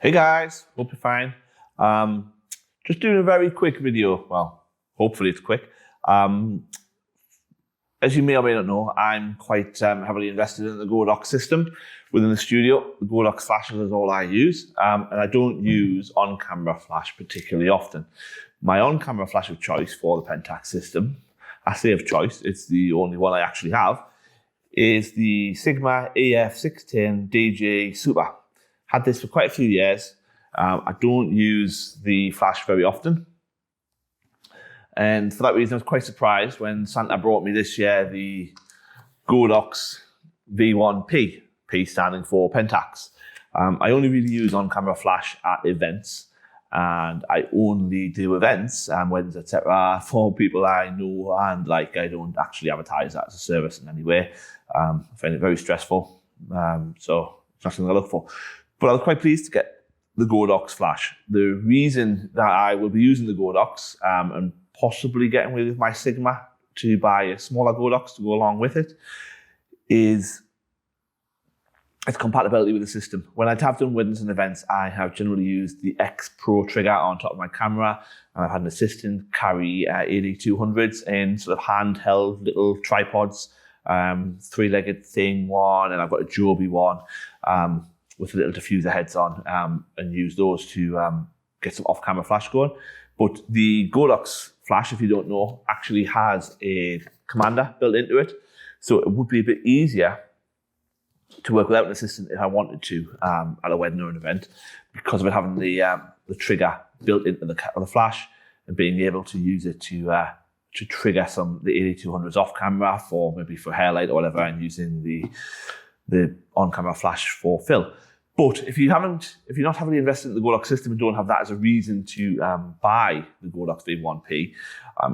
Hey guys, hope you're fine. Just doing a very quick video. Well, hopefully it's quick. As you may or may not know, I'm quite heavily invested in the Godox system within the studio. The Godox flashes is all I use, and I don't use on-camera flash particularly often. My on-camera flash of choice for the Pentax system, I say of choice, it's the only one I actually have, is the Sigma EF-610 DJ Super. Had this for quite a few years. I don't use the flash very often. And for that reason, I was quite surprised when Santa brought me this year the Godox V1P, P standing for Pentax. I only really use on-camera flash at events, and I only do events and weddings, etc. for people I know and like. I don't actually advertise that as a service in any way. I find it very stressful, so it's not something I look for. But I was quite pleased to get the Godox flash. The reason that I will be using the Godox and possibly getting rid of my Sigma to buy a smaller Godox to go along with it is its compatibility with the system. When I have done weddings and events, I have generally used the X Pro trigger on top of my camera, and I've had an assistant carry 8200s in sort of handheld little tripods, three-legged thing one, and I've got a Joby one with little diffuser heads on, and use those to get some off-camera flash going. But the Godox flash, if you don't know, actually has a commander built into it. So it would be a bit easier to work without an assistant if I wanted to at a wedding or an event, because of it having the trigger built into the flash and being able to use it to trigger the 8200s off camera for maybe for hairlight or whatever, and using the on-camera flash for fill. But if you're not heavily invested in the Godox system and don't have that as a reason to buy the Godox V1P,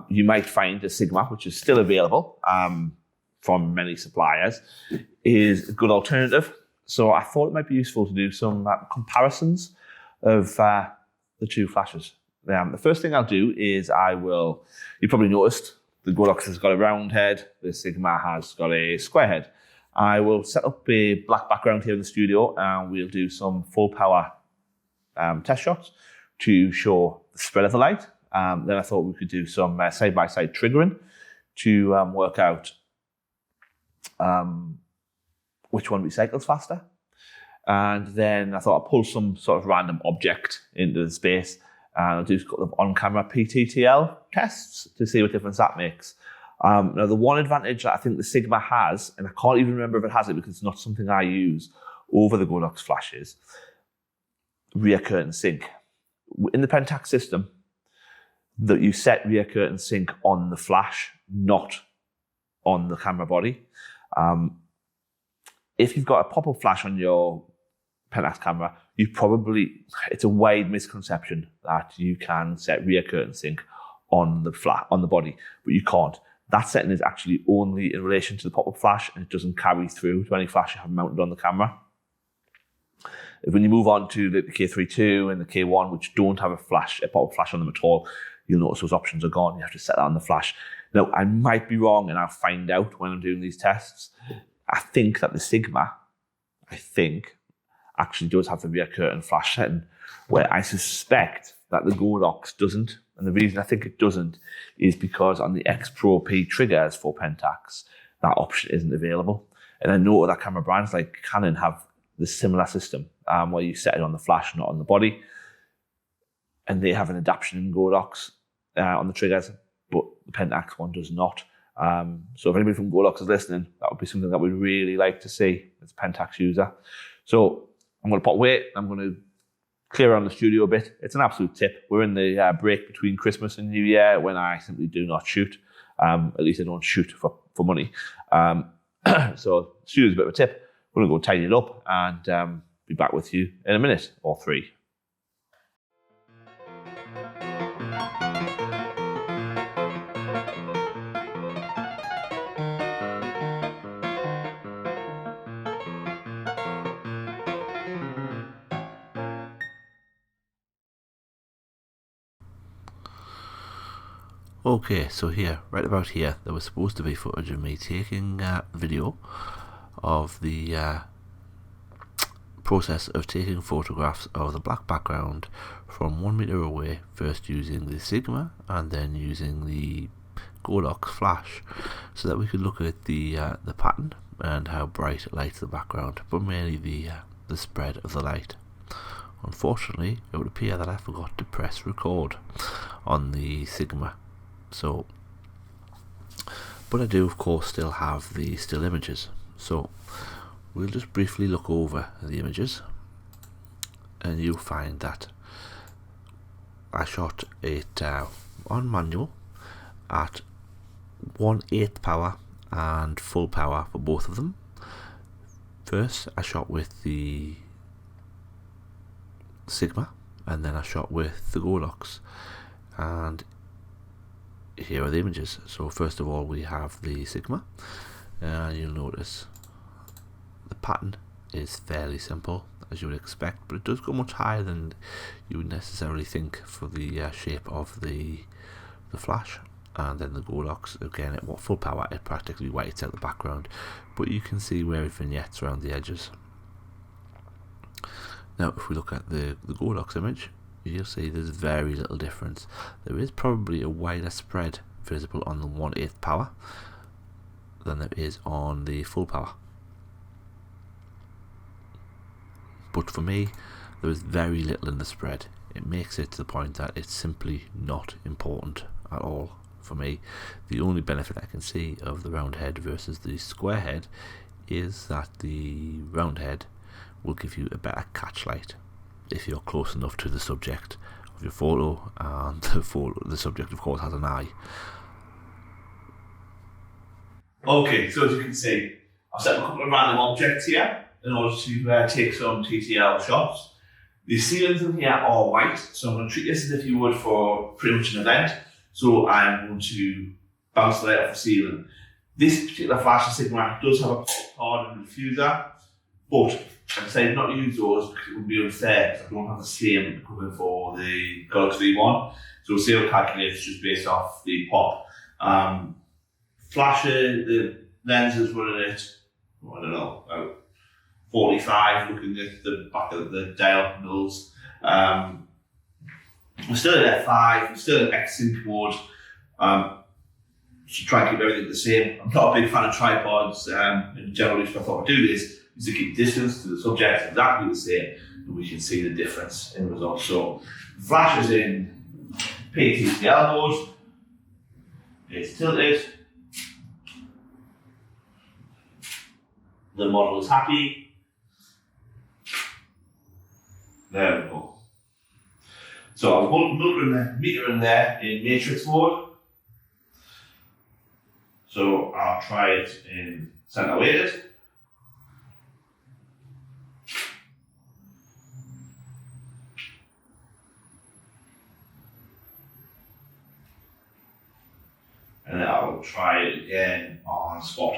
you might find a Sigma, which is still available from many suppliers, is a good alternative. So I thought it might be useful to do some comparisons of the two flashes. The first thing I'll do is you probably noticed the Godox has got a round head, the Sigma has got a square head. I will set up a black background here in the studio, and we'll do some full power test shots to show the spread of the light. Then I thought we could do some side-by-side triggering to work out which one recycles faster. And then I thought I'd pull some sort of random object into the space, and I'll do a couple of on-camera P-TTL tests to see what difference that makes. Now, the one advantage that I think the Sigma has, and I can't even remember if it has it because it's not something I use over the Godox flashes, rear curtain sync. In the Pentax system, that you set rear curtain sync on the flash, not on the camera body. If you've got a pop-up flash on your Pentax camera, it's a wide misconception that you can set rear curtain sync on the body, but you can't. That setting is actually only in relation to the pop-up flash, and it doesn't carry through to any flash you have mounted on the camera. When you move on to the K32 and the K1, which don't have a pop-up flash on them at all, you'll notice those options are gone. You have to set that on the flash. Now, I might be wrong, and I'll find out when I'm doing these tests. I think that the Sigma, actually does have the rear curtain flash setting, where I suspect that the Godox doesn't. And the reason I think it doesn't is because on the X Pro P triggers for Pentax, that option isn't available. And I know other camera brands like Canon have the similar system where you set it on the flash, not on the body. And they have an adaptation in Godox on the triggers, but the Pentax one does not. So if anybody from Godox is listening, that would be something that we'd really like to see as a Pentax user. So I'm going to pop away. I'm going to clear around the studio a bit. It's an absolute tip. We're in the break between Christmas and New Year when I simply do not shoot. At least I don't shoot for money. So studio's a bit of a tip. We're going to go tidy it up and be back with you in a minute or three. Okay, so right about here, there was supposed to be footage of me taking video of the process of taking photographs of the black background from 1 meter away, first using the Sigma and then using the Godox flash, so that we could look at the pattern and how bright it lights the background, but mainly the spread of the light. Unfortunately, it would appear that I forgot to press record on the Sigma, but I do of course still have the still images, so we'll just briefly look over the images, and you'll find that I shot it on manual at 1/8 power and full power for both of them. First I shot with the Sigma, and then I shot with the Godox, and here are the images. So first of all we have the Sigma, and you'll notice the pattern is fairly simple, as you would expect, but it does go much higher than you would necessarily think for the shape of the flash. And then the Godox, again at full power, it practically whites out the background, but you can see where it vignettes around the edges. Now if we look at the Godox image, you'll see there's very little difference. There is probably a wider spread visible on the 1/8 power than there is on the full power. But for me, there is very little in the spread. It makes it to the point that it's simply not important at all for me. The only benefit I can see of the round head versus the square head is that the round head will give you a better catch light if you're close enough to the subject of your photo, and the subject of course has an eye. Okay, so as you can see, I've set up a couple of random objects here in order to take some TTL shots. The ceilings in here are white, so I'm going to treat this as if you would for pretty much an event. So I'm going to bounce the light off the ceiling. This particular flash, the Sigma, does have a card and diffuser, but I decided not to use those because it would be unfair because I don't have the same equipment for the Godox V1. So we'll see how it calculates just based off the pop. Flasher, the lens is running at, I don't know, about 45, looking at the back of the dial mils. We're still at F5, we're still in X-Sync mode. So try and keep everything the same. I'm not a big fan of tripods, and generally if I thought I'd do this, is to keep distance to the subject exactly the same, and we can see the difference in the results. So the flash is in P-TTL mode, it's tilted, the model is happy. There we go. So I'll put another meter in there in matrix mode. So I'll try it in center weighted. And then I'll try it again on spot.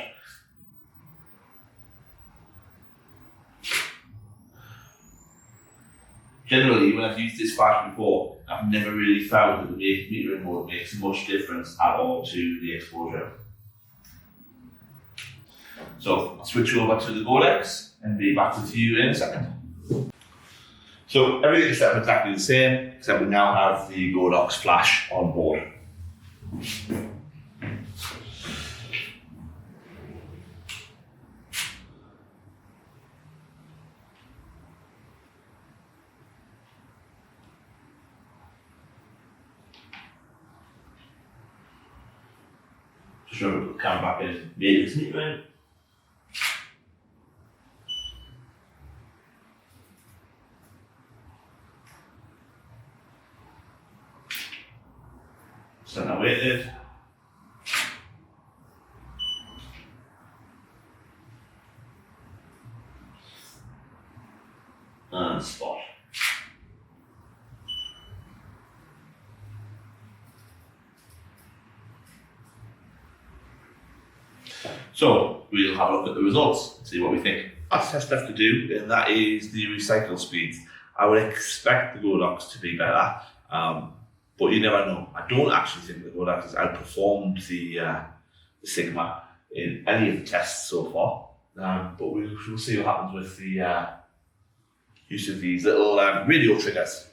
Generally, when I've used this flash before, I've never really found that the metering mode makes much difference at all to the exposure. So I'll switch over to the Godox and be back with you in a second. So everything is set up exactly the same, except we now have the Godox flash on board. Just remember to put the camera back in, matrix metering. Center weighted. And spot. So we'll have a look at the results and see what we think. Last test left to do, and that is the recycle speeds. I would expect the Godox to be better, but you never know. I don't actually think the Godox has outperformed the Sigma in any of the tests so far, but we'll see what happens with the used to these little radio triggers.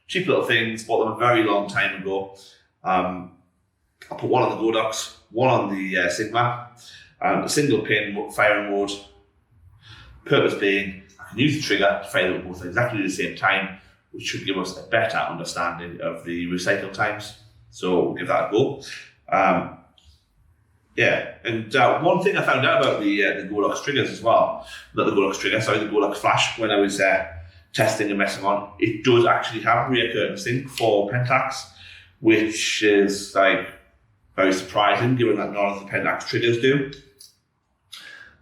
Cheap little things, bought them a very long time ago. I put one on the Godox, one on the Sigma, a single pin firing mode. Purpose being, I can use the trigger to fire them both at exactly the same time, which should give us a better understanding of the recycle times. So we'll give that a go. One thing I found out about the Godox triggers as well, not the Godox trigger, sorry, the Godox flash, when I was testing and messing on, it does actually have rear curtain sync for Pentax, which is like very surprising given that none of the Pentax triggers do.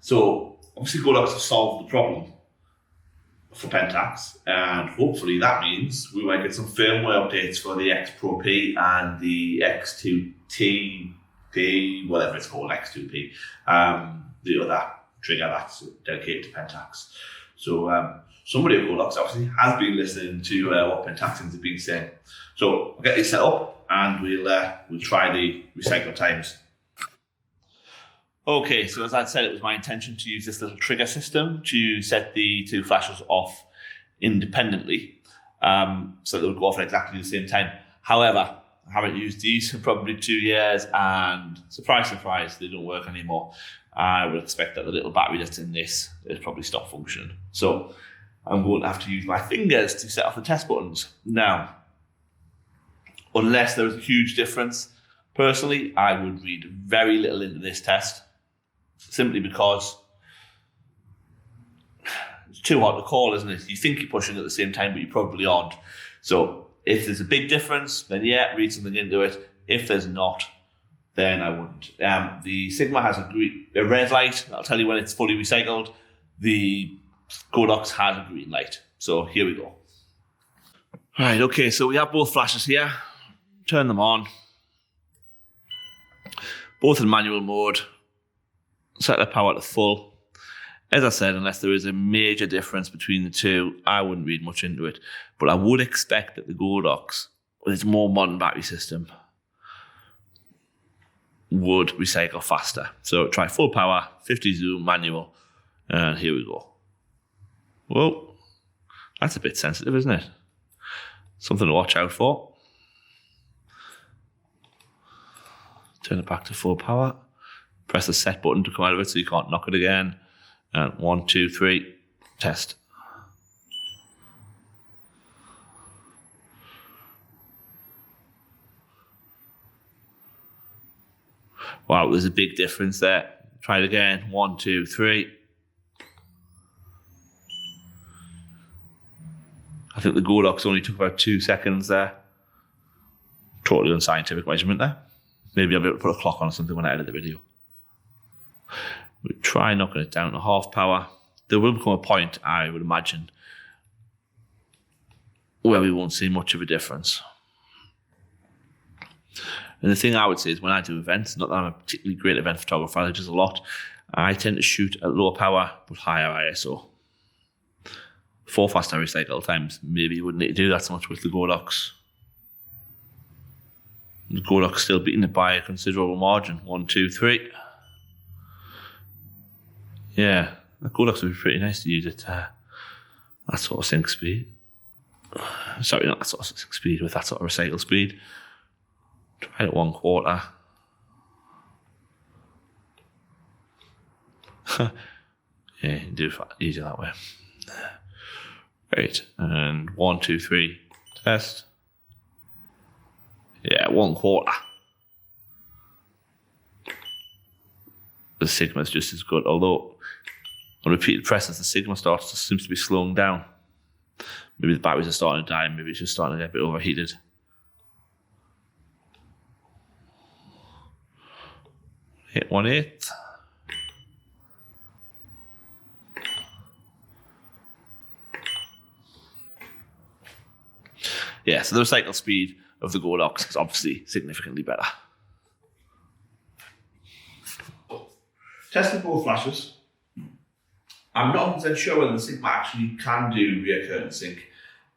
So obviously Godox has solved the problem for Pentax, and hopefully that means we might get some firmware updates for the X Pro P and the X2T P, whatever it's called, X2P, the other trigger that's dedicated to Pentax. So somebody at Godox obviously has been listening to what Pentaxians have been saying. So I'll get these set up and we'll try the recycle times. Okay, so as I said, it was my intention to use this little trigger system to set the two flashes off independently, so they'll go off at exactly the same time. However, I haven't used these in probably 2 years, and surprise, surprise, they don't work anymore. I would expect that the little battery that's in this is probably stopped functioning. So I'm going to have to use my fingers to set off the test buttons. Now, unless there is a huge difference, personally, I would read very little into this test, simply because it's too hard to call, isn't it? You think you're pushing at the same time, but you probably aren't. So if there's a big difference, then yeah, read something into it. If there's not, then I wouldn't. The Sigma has a red light. That'll tell you when it's fully recycled. The Godox has a green light. So here we go. Right, okay, so we have both flashes here. Turn them on. Both in manual mode. Set the power to full. As I said, unless there is a major difference between the two, I wouldn't read much into it. But I would expect that the Godox, with its more modern battery system, would recycle faster. So try full power, 50 zoom, manual, and here we go. Whoa, that's a bit sensitive, isn't it? Something to watch out for. Turn it back to full power. Press the set button to come out of it so you can't knock it again. And 1, 2, 3, test. Wow, there's a big difference there. Try it again. 1, 2, 3. I think the Godox only took about 2 seconds there. Totally unscientific measurement there. Maybe I'll be able to put a clock on or something when I edit the video. We try knocking it down to half power. There will become a point, I would imagine, where we won't see much of a difference. And the thing I would say is when I do events, not that I'm a particularly great event photographer, I do a lot, I tend to shoot at lower power but higher ISO. For faster recycle times, maybe you wouldn't need to do that so much with the Godox. The Godox still beating it by a considerable margin. 1, 2, 3. Yeah, the Godox would be pretty nice to use at that sort of sync speed. Sorry, not that sort of sync speed, with that sort of recycle speed. Try it at 1/4. Yeah, you do it easier that way. Great, and 1, 2, 3, test. Yeah, 1/4. The Sigma is just as good, although on repeated presses, the Sigma seems to be slowing down. Maybe the batteries are starting to die, maybe it's just starting to get a bit overheated. Hit 1/8. Yeah, so the recycle speed of the Godox is obviously significantly better. Tested both flashes. I'm not 100% sure whether the Sigma actually can do rear curtain sync.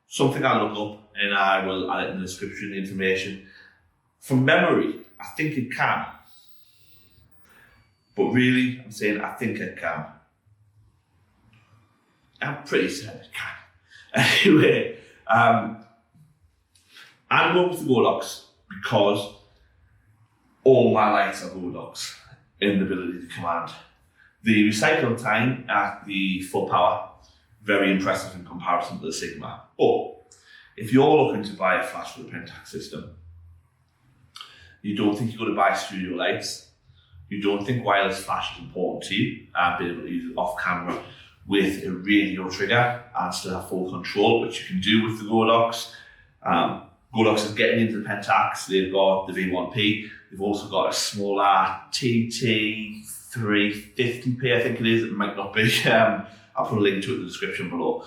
Something I'll look up and I will add it in the description, the information. From memory, I think it can. But really, I'm saying I think it can. I'm pretty certain it can. Anyway, I'm going with the Godox because all my lights are Godox in the ability to command. The recycle time at the full power, very impressive in comparison to the Sigma. But if you're looking to buy a flash for the Pentax system, you don't think you're going to buy studio lights, you don't think wireless flash is important to you, and being able to use it off camera with a radio trigger and still have full control, which you can do with the Godox. Godox is getting into the Pentax. They've got the V1P. They've also got a smaller TT350P, I think it is. It might not be. I'll put a link to it in the description below,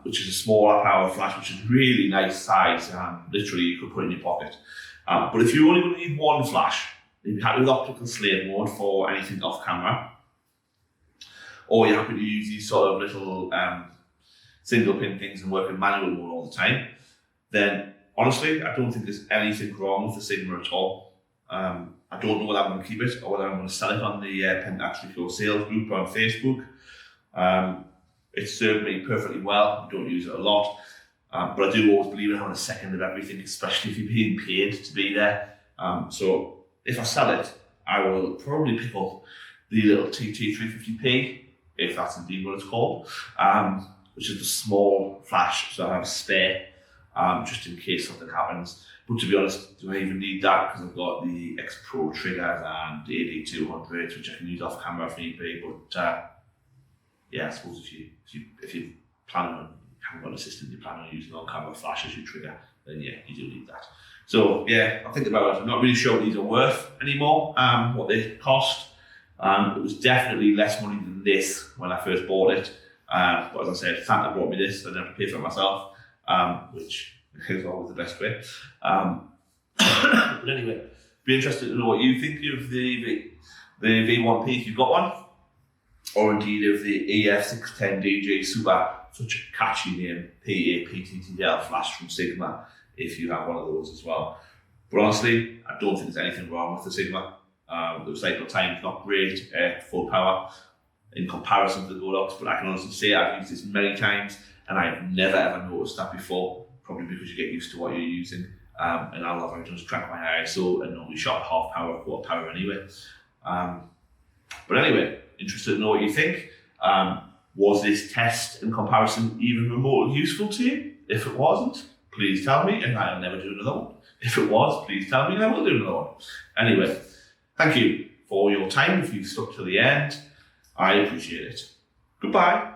which is a smaller power flash, which is really nice size. Literally, you could put it in your pocket. But if you only going to need one flash, you'd be happy with optical slave mode for anything off camera, or you're happy to use these sort of little single pin things and work in manual mode all the time, then honestly, I don't think there's anything wrong with the Sigma at all. I don't know whether I'm going to keep it or whether I'm going to sell it on the Pentax Retail sales group on Facebook. It served me perfectly well. I don't use it a lot, but I do always believe in having a second of everything, especially if you're being paid to be there. So if I sell it, I will probably pick up the little TT350P, if that's indeed what it's called, which is the small flash, so I have a spare, just in case something happens. But to be honest, do I even need that? Because I've got the X Pro triggers and AD200s, which I can use off camera if need be. But yeah, I suppose if you plan on, haven't got an assistant, you plan on using on camera flash as your trigger, then yeah, you do need that. So yeah, I'll think about it. I'm not really sure what these are worth anymore, what they cost. It was definitely less money than this when I first bought it. But as I said, Santa brought me this, so I didn't have to pay for it myself, which is always the best way. But anyway, be interested to know what you think of the V1P if you've got one, or indeed of the EF-610 DJ Super, such a catchy name, P-TTL flash from Sigma, if you have one of those as well. But honestly, I don't think there's anything wrong with the Sigma. The recycle time is not great at full power in comparison to the Godox, but I can honestly say I've used this many times and I've never ever noticed that before, probably because you get used to what you're using. And all I've done is crank my ISO and normally shot half power, quarter power anyway. But anyway, interested to know what you think. Was this test in comparison even remotely useful to you? If it wasn't, please tell me and I'll never do another one. If it was, please tell me and I will do another one. Anyway, thank you for your time if you've stuck to the end. I appreciate it. Goodbye.